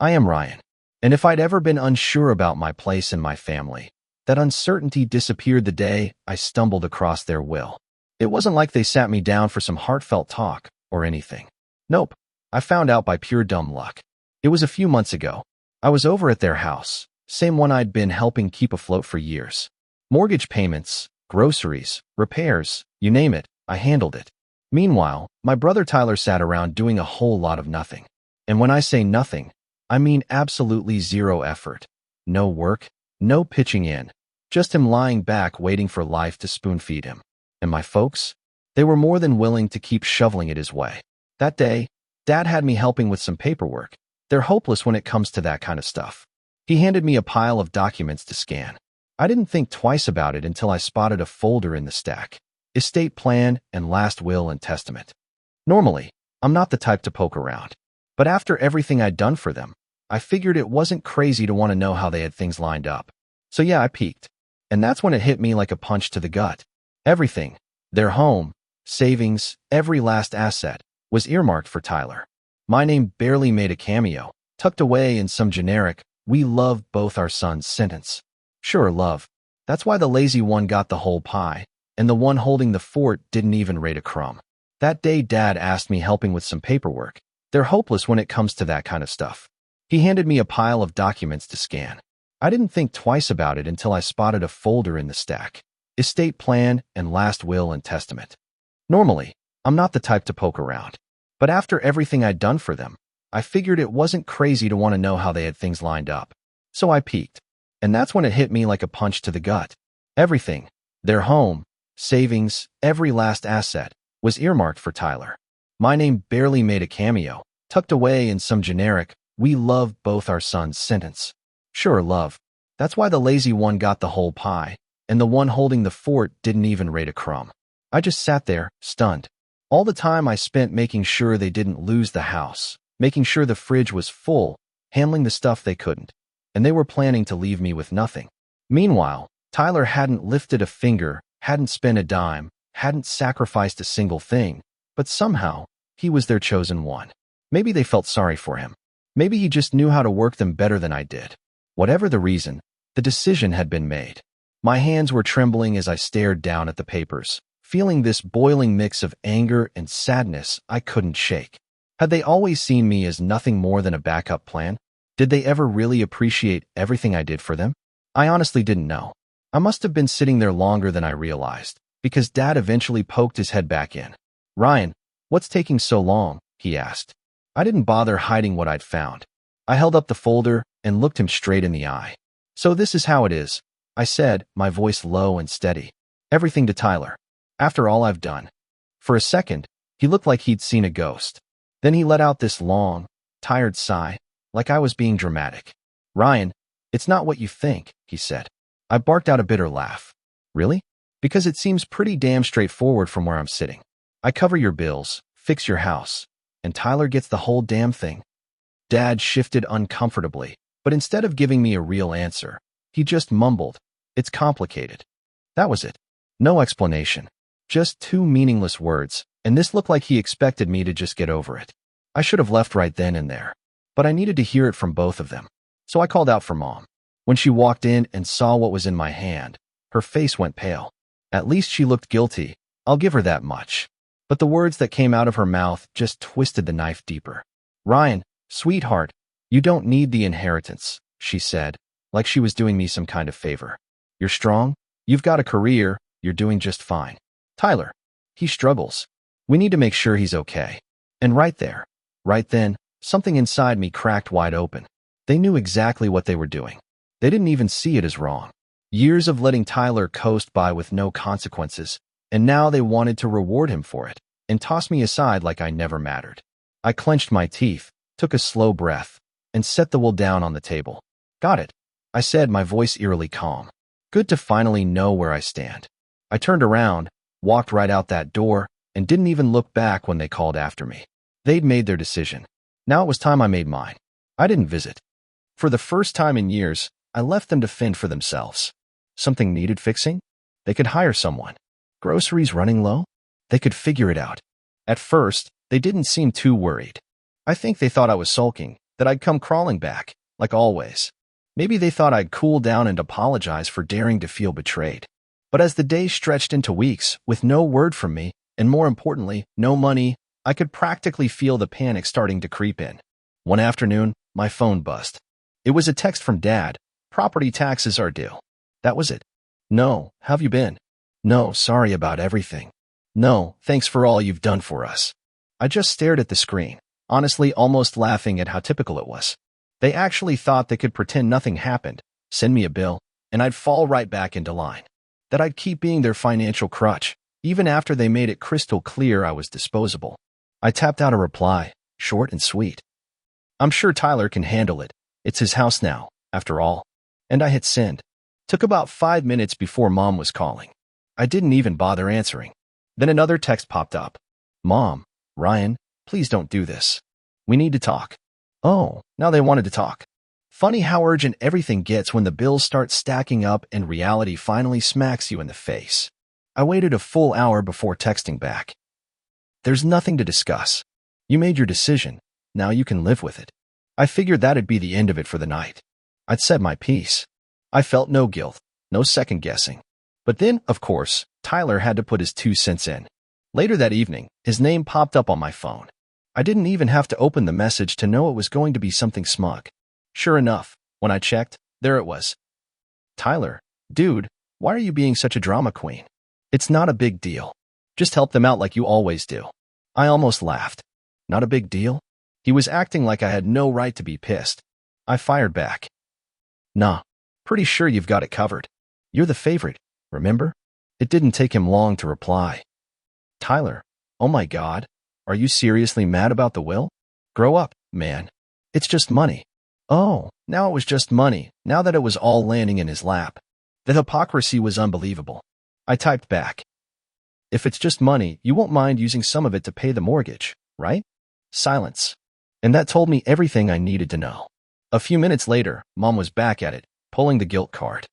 I am Ryan. And if I'd ever been unsure about my place in my family, that uncertainty disappeared the day I stumbled across their will. It wasn't like they sat me down for some heartfelt talk or anything. Nope. I found out by pure dumb luck. It was a few months ago. I was over at their house, same one I'd been helping keep afloat for years. Mortgage payments, groceries, repairs, you name it, I handled it. Meanwhile, my brother Tyler sat around doing a whole lot of nothing. And when I say nothing, I mean absolutely zero effort. No work, no pitching in. Just him lying back waiting for life to spoon-feed him. And my folks? They were more than willing to keep shoveling it his way. That day, Dad had me helping with some paperwork. They're hopeless when it comes to that kind of stuff. He handed me a pile of documents to scan. I didn't think twice about it until I spotted a folder in the stack. Estate plan and last will and testament. Normally, I'm not the type to poke around. But after everything I'd done for them, I figured it wasn't crazy to want to know how they had things lined up. So yeah, I peeked. And that's when it hit me like a punch to the gut. Everything, their home, savings, every last asset, was earmarked for Tyler. My name barely made a cameo, tucked away in some generic, "We love both our sons" sentence. Sure, love. That's why the lazy one got the whole pie, and the one holding the fort didn't even rate a crumb. That day Dad asked me helping with some paperwork. They're hopeless when it comes to that kind of stuff. He handed me a pile of documents to scan. I didn't think twice about it until I spotted a folder in the stack. Estate plan and last will and testament. Normally, I'm not the type to poke around. But after everything I'd done for them, I figured it wasn't crazy to want to know how they had things lined up. So I peeked. And that's when it hit me like a punch to the gut. Everything, their home, savings, every last asset, was earmarked for Tyler. My name barely made a cameo, tucked away in some generic, "We love both our sons" sentence. Sure, love. That's why the lazy one got the whole pie, and the one holding the fort didn't even rate a crumb. I just sat there, stunned. All the time I spent making sure they didn't lose the house, making sure the fridge was full, handling the stuff they couldn't. And they were planning to leave me with nothing. Meanwhile, Tyler hadn't lifted a finger, hadn't spent a dime, hadn't sacrificed a single thing, but somehow, he was their chosen one. Maybe they felt sorry for him. Maybe he just knew how to work them better than I did. Whatever the reason, the decision had been made. My hands were trembling as I stared down at the papers, feeling this boiling mix of anger and sadness I couldn't shake. Had they always seen me as nothing more than a backup plan? Did they ever really appreciate everything I did for them? I honestly didn't know. I must have been sitting there longer than I realized, because Dad eventually poked his head back in. "Ryan, what's taking so long?" he asked. I didn't bother hiding what I'd found. I held up the folder and looked him straight in the eye. "So this is how it is," I said, my voice low and steady. "Everything to Tyler. After all I've done." For a second, he looked like he'd seen a ghost. Then he let out this long, tired sigh, like I was being dramatic. "Ryan, it's not what you think," he said. I barked out a bitter laugh. "Really?" "Because it seems pretty damn straightforward from where I'm sitting. I cover your bills, fix your house, and Tyler gets the whole damn thing." Dad shifted uncomfortably, but instead of giving me a real answer, he just mumbled, "It's complicated." That was it. No explanation. Just two meaningless words, and this looked like he expected me to just get over it. I should have left right then and there, but I needed to hear it from both of them. So I called out for Mom. When she walked in and saw what was in my hand, her face went pale. At least she looked guilty, I'll give her that much. But the words that came out of her mouth just twisted the knife deeper. "Ryan, sweetheart, you don't need the inheritance," she said, like she was doing me some kind of favor. "You're strong, you've got a career, you're doing just fine. Tyler, he struggles. We need to make sure he's okay." And right there, right then, something inside me cracked wide open. They knew exactly what they were doing. They didn't even see it as wrong. Years of letting Tyler coast by with no consequences, and now they wanted to reward him for it, and toss me aside like I never mattered. I clenched my teeth, took a slow breath, and set the will down on the table. "Got it," I said, my voice eerily calm. "Good to finally know where I stand." I turned around, walked right out that door, and didn't even look back when they called after me. They'd made their decision. Now it was time I made mine. I didn't visit. For the first time in years, I left them to fend for themselves. Something needed fixing? They could hire someone. Groceries running low? They could figure it out. At first, they didn't seem too worried. I think they thought I was sulking, that I'd come crawling back, like always. Maybe they thought I'd cool down and apologize for daring to feel betrayed. But as the days stretched into weeks, with no word from me, and more importantly, no money, I could practically feel the panic starting to creep in. One afternoon, my phone buzzed. It was a text from Dad. Property taxes are due. That was it. No, how've you been? No, sorry about everything. No, thanks for all you've done for us. I just stared at the screen, honestly almost laughing at how typical it was. They actually thought they could pretend nothing happened, send me a bill, and I'd fall right back into line. That I'd keep being their financial crutch, even after they made it crystal clear I was disposable. I tapped out a reply, short and sweet. I'm sure Tyler can handle it. It's his house now, after all. And I hit send. Took about 5 minutes before Mom was calling. I didn't even bother answering. Then another text popped up. Mom, Ryan, please don't do this. We need to talk. Oh, now they wanted to talk. Funny how urgent everything gets when the bills start stacking up and reality finally smacks you in the face. I waited a full hour before texting back. There's nothing to discuss. You made your decision. Now you can live with it. I figured that'd be the end of it for the night. I'd said my piece. I felt no guilt, no second guessing. But then, of course, Tyler had to put his 2 cents in. Later that evening, his name popped up on my phone. I didn't even have to open the message to know it was going to be something smug. Sure enough, when I checked, there it was. Tyler, dude, why are you being such a drama queen? It's not a big deal. Just help them out like you always do. I almost laughed. Not a big deal? He was acting like I had no right to be pissed. I fired back. Nah, pretty sure you've got it covered. You're the favorite, remember? It didn't take him long to reply. Tyler, oh my God, are you seriously mad about the will? Grow up, man. It's just money. Oh, now it was just money, now that it was all landing in his lap. The hypocrisy was unbelievable. I typed back. If it's just money, you won't mind using some of it to pay the mortgage, right? Silence. And that told me everything I needed to know. A few minutes later, Mom was back at it, pulling the guilt card.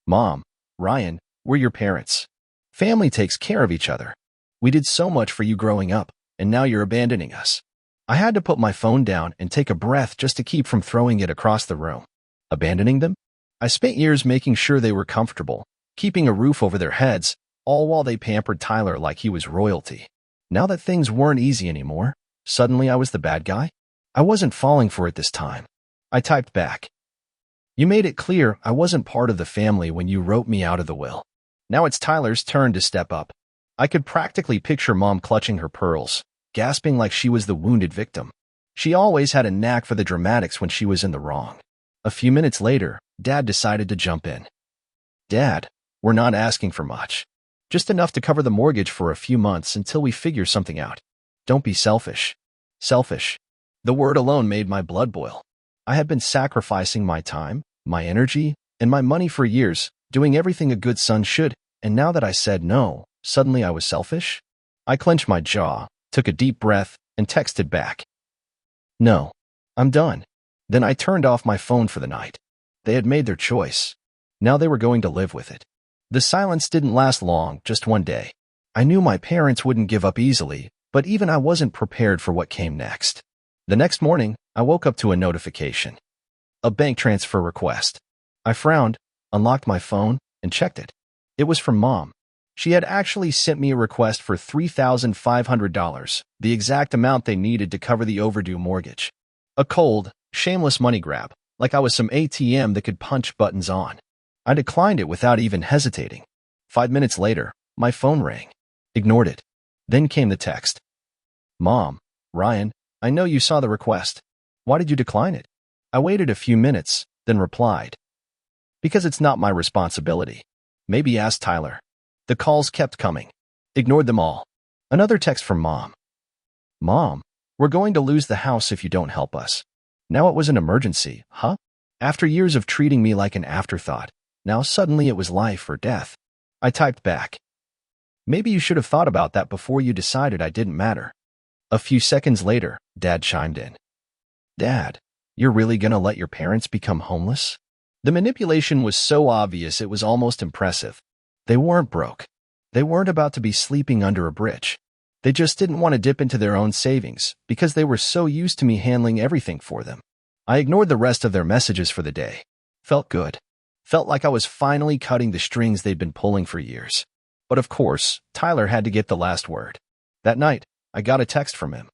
Mom, Ryan, we're your parents. Family takes care of each other. We did so much for you growing up, and now you're abandoning us. I had to put my phone down and take a breath just to keep from throwing it across the room. Abandoning them? I spent years making sure they were comfortable, keeping a roof over their heads, all while they pampered Tyler like he was royalty. Now that things weren't easy anymore, suddenly I was the bad guy? I wasn't falling for it this time. I typed back. You made it clear I wasn't part of the family when you wrote me out of the will. Now it's Tyler's turn to step up. I could practically picture Mom clutching her pearls, gasping like she was the wounded victim. She always had a knack for the dramatics when she was in the wrong. A few minutes later, Dad decided to jump in. Dad, we're not asking for much. Just enough to cover the mortgage for a few months until we figure something out. Don't be selfish. Selfish. The word alone made my blood boil. I had been sacrificing my time, my energy, and my money for years, doing everything a good son should, and now that I said no, suddenly I was selfish? I clenched my jaw, took a deep breath, and texted back. No, I'm done. Then I turned off my phone for the night. They had made their choice. Now they were going to live with it. The silence didn't last long, just one day. I knew my parents wouldn't give up easily, but even I wasn't prepared for what came next. The next morning, I woke up to a notification. A bank transfer request. I frowned, unlocked my phone, and checked it. It was from Mom. She had actually sent me a request for $3,500, the exact amount they needed to cover the overdue mortgage. A cold, shameless money grab, like I was some ATM that could punch buttons on. I declined it without even hesitating. 5 minutes later, my phone rang. Ignored it. Then came the text. Mom, Ryan, I know you saw the request. Why did you decline it? I waited a few minutes, then replied. Because it's not my responsibility. Maybe ask Tyler. The calls kept coming. Ignored them all. Another text from Mom. Mom, we're going to lose the house if you don't help us. Now it was an emergency, huh? After years of treating me like an afterthought, now suddenly it was life or death. I typed back. Maybe you should have thought about that before you decided I didn't matter. A few seconds later, Dad chimed in. Dad, you're really gonna let your parents become homeless? The manipulation was so obvious it was almost impressive. They weren't broke. They weren't about to be sleeping under a bridge. They just didn't want to dip into their own savings because they were so used to me handling everything for them. I ignored the rest of their messages for the day. Felt good. Felt like I was finally cutting the strings they'd been pulling for years. But of course, Tyler had to get the last word. That night, I got a text from him.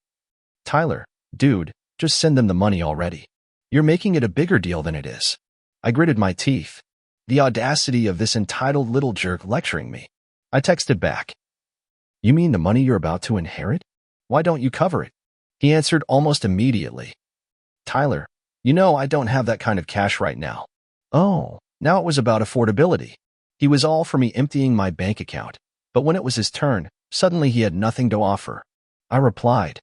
"Tyler, dude, just send them the money already. You're making it a bigger deal than it is." I gritted my teeth. The audacity of this entitled little jerk lecturing me. I texted back. "You mean the money you're about to inherit? Why don't you cover it?" He answered almost immediately. "Tyler, you know I don't have that kind of cash right now." Oh, now it was about affordability. He was all for me emptying my bank account, but when it was his turn, suddenly he had nothing to offer. I replied,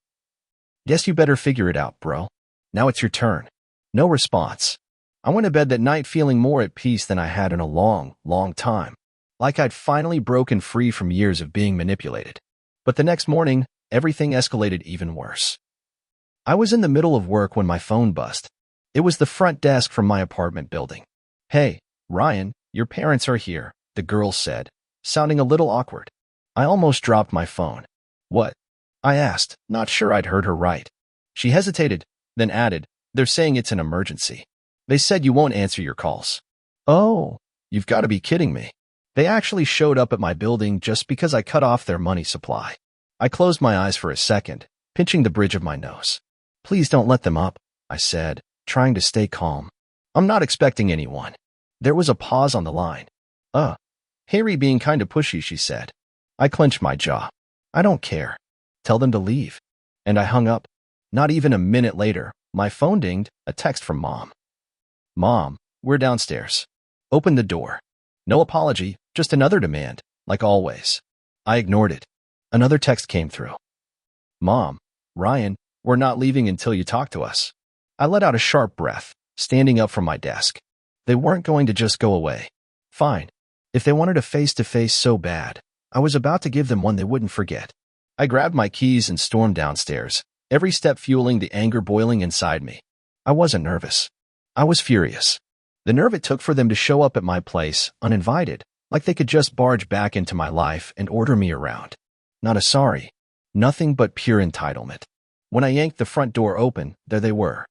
"Guess you better figure it out, bro. Now it's your turn." No response. I went to bed that night feeling more at peace than I had in a long, long time. Like I'd finally broken free from years of being manipulated. But the next morning, everything escalated even worse. I was in the middle of work when my phone buzzed. It was the front desk from my apartment building. "Hey, Ryan, your parents are here," the girl said, sounding a little awkward. I almost dropped my phone. "What?" I asked, not sure I'd heard her right. She hesitated, then added, "They're saying it's an emergency. They said you won't answer your calls." "Oh, you've got to be kidding me." They actually showed up at my building just because I cut off their money supply. I closed my eyes for a second, pinching the bridge of my nose. "Please don't let them up," I said, trying to stay calm. "I'm not expecting anyone." There was a pause on the line. Harry being kind of pushy," she said. I clenched my jaw. "I don't care. Tell them to leave." And I hung up. Not even a minute later, my phone dinged, a text from Mom. "Mom, we're downstairs. Open the door." No apology, just another demand, like always. I ignored it. Another text came through. "Mom, Ryan, we're not leaving until you talk to us." I let out a sharp breath, standing up from my desk. They weren't going to just go away. Fine. If they wanted a face-to-face so bad, I was about to give them one they wouldn't forget. I grabbed my keys and stormed downstairs, every step fueling the anger boiling inside me. I wasn't nervous. I was furious. The nerve it took for them to show up at my place, uninvited, like they could just barge back into my life and order me around. Not a sorry. Nothing but pure entitlement. When I yanked the front door open, there they were.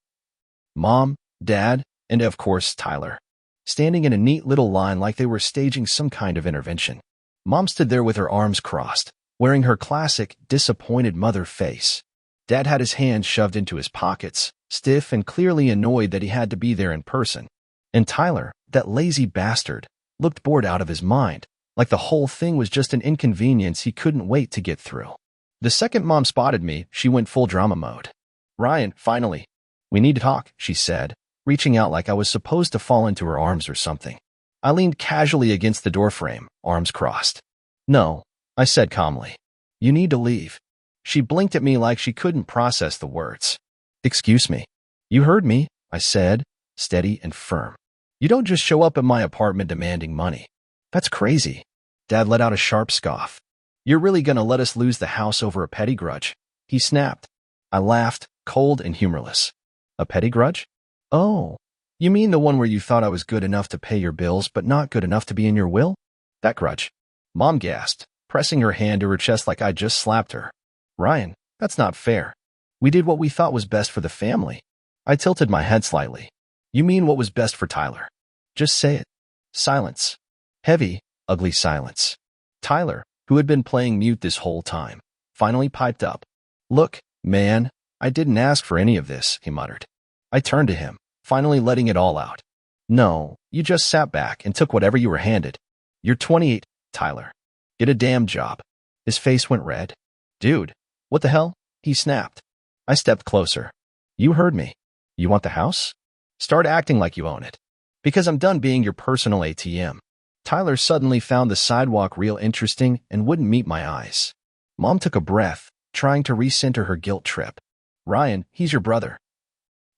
Mom, Dad, and of course, Tyler. Standing in a neat little line like they were staging some kind of intervention. Mom stood there with her arms crossed, wearing her classic, disappointed mother face. Dad had his hands shoved into his pockets, stiff and clearly annoyed that he had to be there in person. And Tyler, that lazy bastard, looked bored out of his mind, like the whole thing was just an inconvenience he couldn't wait to get through. The second Mom spotted me, she went full drama mode. "Ryan, finally. We need to talk," she said, reaching out like I was supposed to fall into her arms or something. I leaned casually against the doorframe, arms crossed. "No," I said calmly. "You need to leave." She blinked at me like she couldn't process the words. "Excuse me." "You heard me," I said, steady and firm. "You don't just show up at my apartment demanding money. That's crazy." Dad let out a sharp scoff. "You're really gonna let us lose the house over a petty grudge?" He snapped. I laughed, cold and humorless. "A petty grudge? Oh, you mean the one where you thought I was good enough to pay your bills but not good enough to be in your will? That grudge." Mom gasped, pressing her hand to her chest like I'd just slapped her. "Ryan, that's not fair. We did what we thought was best for the family." I tilted my head slightly. "You mean what was best for Tyler? Just say it." Silence. Heavy, ugly silence. Tyler, who had been playing mute this whole time, finally piped up. "Look, man, I didn't ask for any of this," he muttered. I turned to him, finally letting it all out. "No, you just sat back and took whatever you were handed. You're 28, Tyler. Get a damn job." His face went red. "Dude, what the hell?" he snapped. I stepped closer. "You heard me. You want the house? Start acting like you own it. Because I'm done being your personal ATM." Tyler suddenly found the sidewalk real interesting and wouldn't meet my eyes. Mom took a breath, trying to recenter her guilt trip. "Ryan, he's your brother."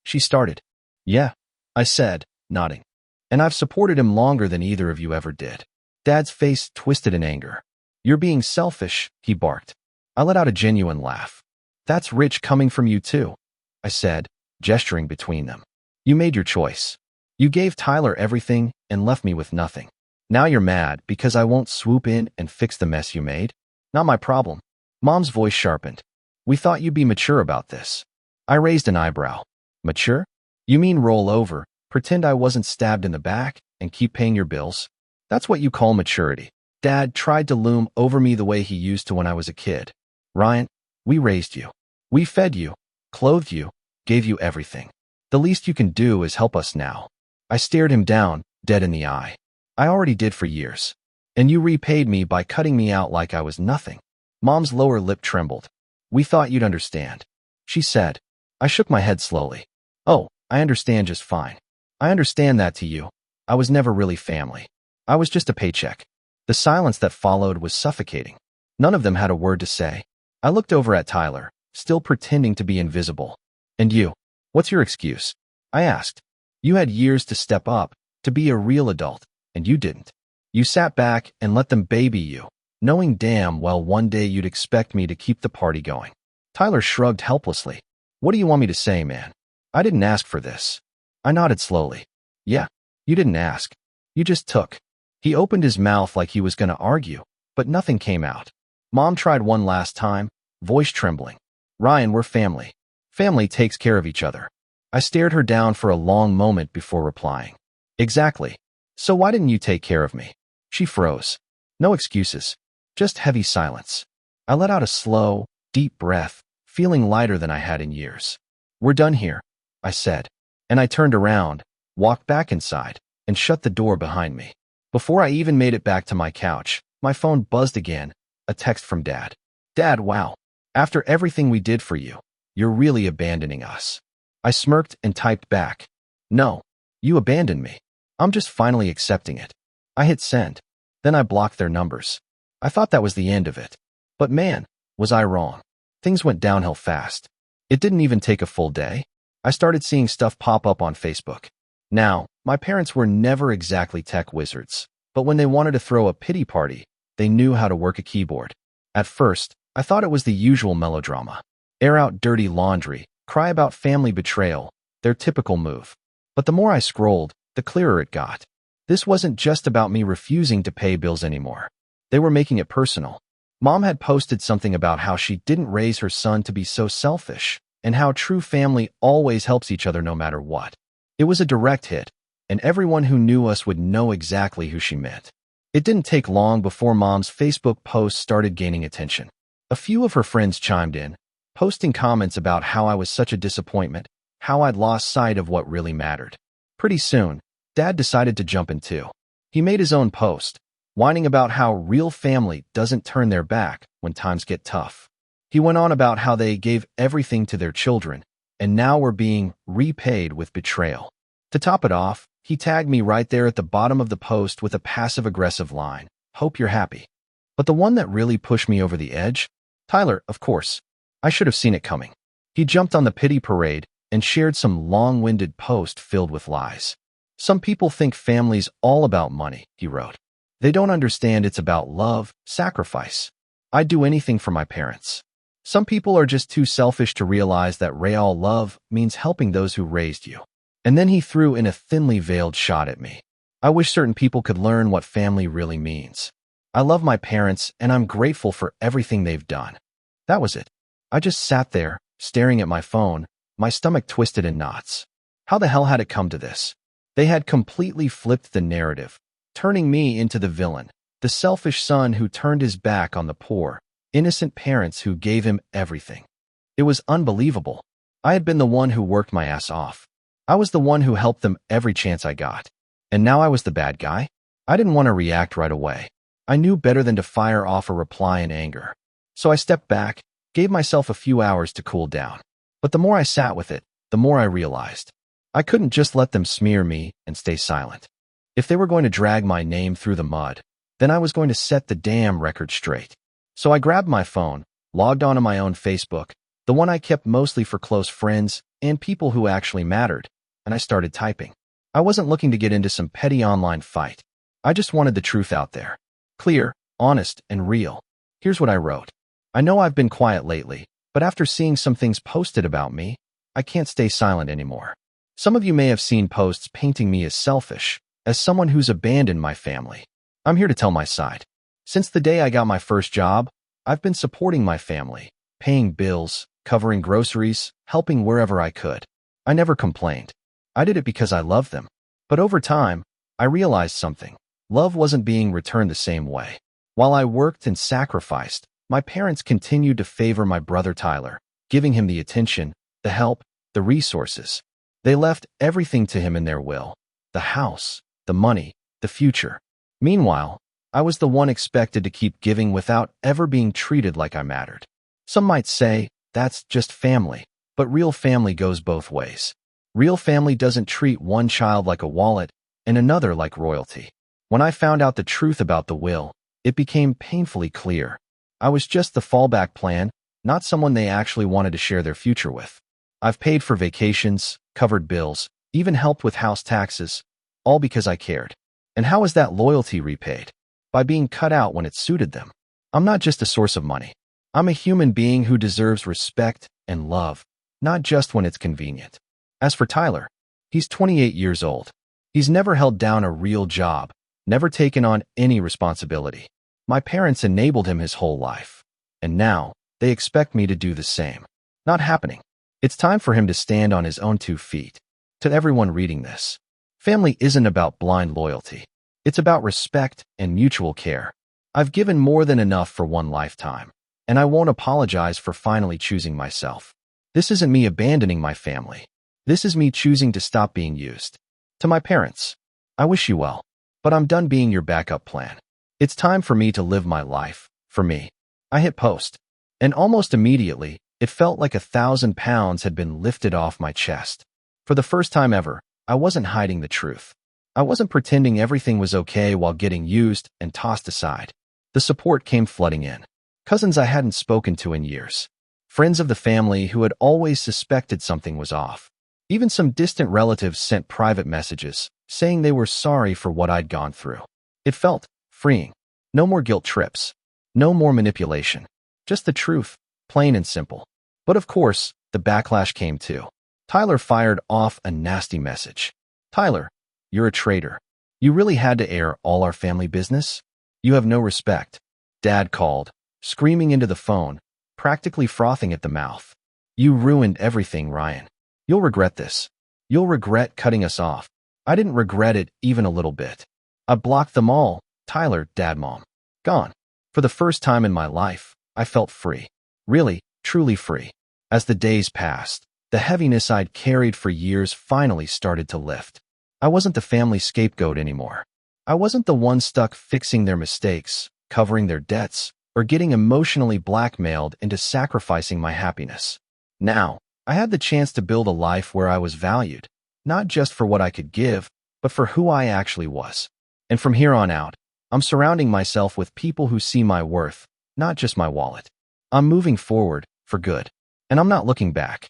She started. "Yeah," I said, nodding. "And I've supported him longer than either of you ever did." Dad's face twisted in anger. "You're being selfish," he barked. I let out a genuine laugh. "That's rich coming from you too," I said, gesturing between them. "You made your choice. You gave Tyler everything and left me with nothing. Now you're mad because I won't swoop in and fix the mess you made? Not my problem." Mom's voice sharpened. We thought you'd be mature about this. I raised an eyebrow. Mature? You mean roll over, pretend I wasn't stabbed in the back, and keep paying your bills? That's what you call maturity. Dad tried to loom over me the way he used to when I was a kid. Ryan, we raised you. We fed you, clothed you, gave you everything. The least you can do is help us now. I stared him down, dead in the eye. I already did for years. And you repaid me by cutting me out like I was nothing. Mom's lower lip trembled. We thought you'd understand, she said. I shook my head slowly. Oh, I understand just fine. I understand that to you. I was never really family. I was just a paycheck. The silence that followed was suffocating. None of them had a word to say. I looked over at Tyler, still pretending to be invisible. And you? What's your excuse? I asked. You had years to step up, to be a real adult, and you didn't. You sat back and let them baby you, knowing damn well one day you'd expect me to keep the party going. Tyler shrugged helplessly. What do you want me to say, man? I didn't ask for this. I nodded slowly. Yeah, you didn't ask. You just took. He opened his mouth like he was going to argue, but nothing came out. Mom tried one last time, voice trembling. Ryan, we're family. Family takes care of each other. I stared her down for a long moment before replying. Exactly. So why didn't you take care of me? She froze. No excuses. Just heavy silence. I let out a slow, deep breath, feeling lighter than I had in years. We're done here, I said. And I turned around, walked back inside, and shut the door behind me. Before I even made it back to my couch, my phone buzzed again, a text from Dad. Dad, wow. After everything we did for you, you're really abandoning us. I smirked and typed back. No, you abandoned me. I'm just finally accepting it. I hit send. Then I blocked their numbers. I thought that was the end of it. But man, was I wrong. Things went downhill fast. It didn't even take a full day. I started seeing stuff pop up on Facebook. Now, my parents were never exactly tech wizards, but when they wanted to throw a pity party, they knew how to work a keyboard. At first, I thought it was the usual melodrama. Air out dirty laundry, cry about family betrayal, their typical move. But the more I scrolled, the clearer it got. This wasn't just about me refusing to pay bills anymore. They were making it personal. Mom had posted something about how she didn't raise her son to be so selfish, and how true family always helps each other no matter what. It was a direct hit, and everyone who knew us would know exactly who she meant. It didn't take long before Mom's Facebook posts started gaining attention. A few of her friends chimed in, posting comments about how I was such a disappointment, how I'd lost sight of what really mattered. Pretty soon, Dad decided to jump in too. He made his own post, whining about how real family doesn't turn their back when times get tough. He went on about how they gave everything to their children, and now were being repaid with betrayal. To top it off, he tagged me right there at the bottom of the post with a passive-aggressive line, "Hope you're happy." But the one that really pushed me over the edge? Tyler, of course. I should have seen it coming. He jumped on the pity parade and shared some long-winded post filled with lies. Some people think family's all about money, he wrote. They don't understand it's about love, sacrifice. I'd do anything for my parents. Some people are just too selfish to realize that real love means helping those who raised you. And then he threw in a thinly veiled shot at me. I wish certain people could learn what family really means. I love my parents, and I'm grateful for everything they've done. That was it. I just sat there, staring at my phone, my stomach twisted in knots. How the hell had it come to this? They had completely flipped the narrative, turning me into the villain, the selfish son who turned his back on the poor, innocent parents who gave him everything. It was unbelievable. I had been the one who worked my ass off. I was the one who helped them every chance I got. And now I was the bad guy? I didn't want to react right away. I knew better than to fire off a reply in anger. So I stepped back, gave myself a few hours to cool down. But the more I sat with it, the more I realized. I couldn't just let them smear me and stay silent. If they were going to drag my name through the mud, then I was going to set the damn record straight. So I grabbed my phone, logged onto my own Facebook, the one I kept mostly for close friends and people who actually mattered, and I started typing. I wasn't looking to get into some petty online fight. I just wanted the truth out there. Clear, honest, and real. Here's what I wrote. I know I've been quiet lately, but after seeing some things posted about me, I can't stay silent anymore. Some of you may have seen posts painting me as selfish, as someone who's abandoned my family. I'm here to tell my side. Since the day I got my first job, I've been supporting my family, paying bills, covering groceries, helping wherever I could. I never complained. I did it because I loved them. But over time, I realized something. Love wasn't being returned the same way. While I worked and sacrificed, my parents continued to favor my brother Tyler, giving him the attention, the help, the resources. They left everything to him in their will: the house, the money, the future. Meanwhile, I was the one expected to keep giving without ever being treated like I mattered. Some might say, that's just family, but real family goes both ways. Real family doesn't treat one child like a wallet and another like royalty. When I found out the truth about the will, it became painfully clear. I was just the fallback plan, not someone they actually wanted to share their future with. I've paid for vacations, covered bills, even helped with house taxes, all because I cared. And how is that loyalty repaid? By being cut out when it suited them. I'm not just a source of money. I'm a human being who deserves respect and love, not just when it's convenient. As for Tyler, he's 28 years old. He's never held down a real job, never taken on any responsibility. My parents enabled him his whole life, and now they expect me to do the same. Not happening. It's time for him to stand on his own 2 feet. To everyone reading this, family isn't about blind loyalty. It's about respect and mutual care. I've given more than enough for one lifetime, and I won't apologize for finally choosing myself. This isn't me abandoning my family. This is me choosing to stop being used. To my parents, I wish you well, but I'm done being your backup plan. It's time for me to live my life, for me. I hit post, and almost immediately, it felt like 1,000 pounds had been lifted off my chest. For the first time ever, I wasn't hiding the truth. I wasn't pretending everything was okay while getting used and tossed aside. The support came flooding in. Cousins I hadn't spoken to in years. Friends of the family who had always suspected something was off. Even some distant relatives sent private messages, saying they were sorry for what I'd gone through. It felt freeing. No more guilt trips. No more manipulation. Just the truth, plain and simple. But of course, the backlash came too. Tyler fired off a nasty message. Tyler, you're a traitor. You really had to air all our family business? You have no respect. Dad called, screaming into the phone, practically frothing at the mouth. You ruined everything, Ryan. You'll regret this. You'll regret cutting us off. I didn't regret it even a little bit. I blocked them all. Tyler, Dad, Mom. Gone. For the first time in my life, I felt free. Really, truly free. As the days passed, the heaviness I'd carried for years finally started to lift. I wasn't the family scapegoat anymore. I wasn't the one stuck fixing their mistakes, covering their debts, or getting emotionally blackmailed into sacrificing my happiness. Now, I had the chance to build a life where I was valued, not just for what I could give, but for who I actually was. And from here on out, I'm surrounding myself with people who see my worth, not just my wallet. I'm moving forward, for good. And I'm not looking back.